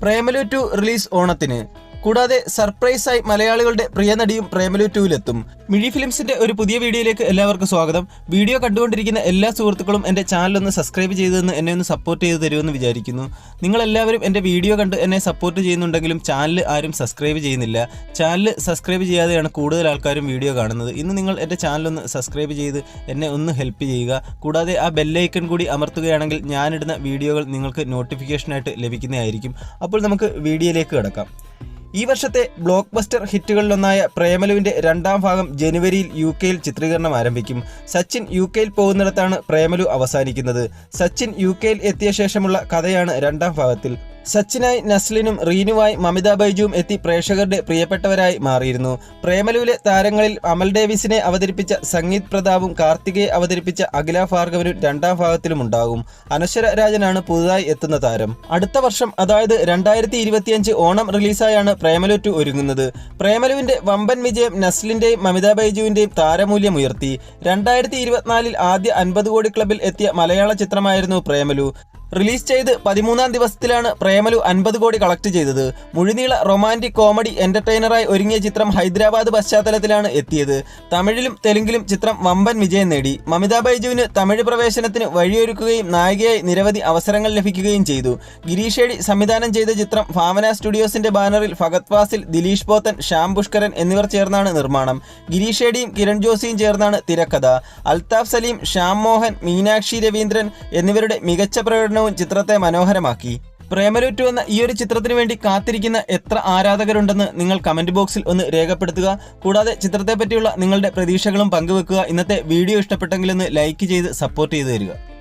Premalu 2 release ഓണത്തിന്. കൂടാതെ സർപ്രൈസായി മലയാളികളുടെ പ്രിയ നടിയും പ്രേമലു 2-ലെത്തും. മിഴി ഫിലിംസിന്റെ ഒരു പുതിയ വീഡിയോയിലേക്ക് എല്ലാവർക്കും സ്വാഗതം. വീഡിയോ കണ്ടുകൊണ്ടിരിക്കുന്ന എല്ലാ സുഹൃത്തുക്കളും എൻ്റെ ചാനലൊന്ന് സബ്സ്ക്രൈബ് ചെയ്തെന്ന് എന്നെ ഒന്ന് സപ്പോർട്ട് ചെയ്ത് തരുമെന്ന് വിചാരിക്കുന്നു. നിങ്ങളെല്ലാവരും എൻ്റെ വീഡിയോ കണ്ട് എന്നെ സപ്പോർട്ട് ചെയ്യുന്നുണ്ടെങ്കിലും ചാനൽ ആരും സബ്സ്ക്രൈബ് ചെയ്യുന്നില്ല. ചാനൽ സബ്സ്ക്രൈബ് ചെയ്യാതെയാണ് കൂടുതൽ ആൾക്കാരും വീഡിയോ കാണുന്നത്. ഇന്ന് നിങ്ങൾ എൻ്റെ ചാനലൊന്ന് സബ്സ്ക്രൈബ് ചെയ്ത് എന്നെ ഒന്ന് ഹെൽപ്പ് ചെയ്യുക. കൂടാതെ ആ ബെല്ലൈക്കൺ കൂടി അമർത്തുകയാണെങ്കിൽ ഞാനിടുന്ന വീഡിയോകൾ നിങ്ങൾക്ക് നോട്ടിഫിക്കേഷനായിട്ട് ലഭിക്കുന്നതായിരിക്കും. അപ്പോൾ നമുക്ക് വീഡിയോയിലേക്ക് കിടക്കാം. ഈ വർഷത്തെ ബ്ലോക്ക് ബസ്റ്റർ ഹിറ്റുകളിലൊന്നായ പ്രേമലുവിന്റെ രണ്ടാം ഭാഗം ജനുവരിയിൽ UK-യിൽ ചിത്രീകരണം ആരംഭിക്കും. സച്ചിൻ UK-യിൽ പോകുന്നിടത്താണ് പ്രേമലു അവസാനിക്കുന്നത്. സച്ചിൻ UK-യിൽ എത്തിയ ശേഷമുള്ള കഥയാണ് രണ്ടാം ഭാഗത്തിൽ. സച്ചിനായി നസ്ലിനും റീനുവായി മമിത ബൈജുവും എത്തി പ്രേക്ഷകരുടെ പ്രിയപ്പെട്ടവരായി മാറിയിരുന്നു. പ്രേമലുവിലെ താരങ്ങളിൽ അമൽ ഡേവിസിനെ അവതരിപ്പിച്ച സംഗീത് പ്രതാപും കാർത്തികയെ അവതരിപ്പിച്ച അഖില ഭാർഗവനും രണ്ടാം ഭാഗത്തിലും ഉണ്ടാകും. അനശ്വര രാജനാണ് പുതുതായി എത്തുന്ന താരം. അടുത്ത വർഷം, അതായത് 2025 ഓണം റിലീസായാണ് പ്രേമലു 2 ഒരുങ്ങുന്നത്. പ്രേമലുവിന്റെ വമ്പൻ വിജയം നസ്ലിന്റെയും മമിത ബൈജുവിന്റെയും താരമൂല്യം ഉയർത്തി. 2024 ആദ്യ 50 കോടി ക്ലബിൽ എത്തിയ മലയാള ചിത്രമായിരുന്നു പ്രേമലു. റിലീസ് ചെയ്ത് 13-ാം ദിവസത്തിലാണ് പ്രേമലു 50 കോടി കളക്ട് ചെയ്തത്. മുഴുനീള റൊമാൻറ്റിക് കോമഡി എന്റർടൈനറായി ഒരുങ്ങിയ ചിത്രം ഹൈദരാബാദ് പശ്ചാത്തലത്തിലാണ് എത്തിയത്. തമിഴിലും തെലുങ്കിലും ചിത്രം വമ്പൻ വിജയം നേടി. മമിത ബൈജുവിന് തമിഴ് പ്രവേശനത്തിന് വഴിയൊരുക്കുകയും നായികയായി നിരവധി അവസരങ്ങൾ ലഭിക്കുകയും ചെയ്തു. ഗിരീഷ് ഏടി സംവിധാനം ചെയ്ത ചിത്രം ഭാവന സ്റ്റുഡിയോസിന്റെ ബാനറിൽ ഫഹദ് ഫാസിൽ, ദിലീഷ് പോത്തൻ, ശ്യാം പുഷ്കരൻ എന്നിവർ ചേർന്നാണ് നിർമ്മാണം. ഗിരീഷ് ഏടിയും കിരൺ ജോസിയും ചേർന്നാണ് തിരക്കഥ. അൽത്താഫ് സലീം, ശ്യാം മോഹൻ, മീനാക്ഷി രവീന്ദ്രൻ എന്നിവരുടെ മികച്ച പ്രകടനവും ചിത്രത്തെ മനോഹരമാക്കി. പ്രേമലു 2 എന്ന ഈ ഒരു ചിത്രത്തിന് വേണ്ടി കാത്തിരിക്കുന്ന എത്ര ആരാധകരുണ്ടെന്ന് നിങ്ങൾ കമന്റ് ബോക്സിൽ ഒന്ന് രേഖപ്പെടുത്തുക. കൂടാതെ ചിത്രത്തെ പറ്റിയുള്ള നിങ്ങളുടെ പ്രതീക്ഷകളും പങ്കുവെക്കുക. ഇന്നത്തെ വീഡിയോ ഇഷ്ടപ്പെട്ടെങ്കിൽ ഒന്ന് ലൈക്ക് ചെയ്ത് സപ്പോർട്ട് ചെയ്ത് തരിക.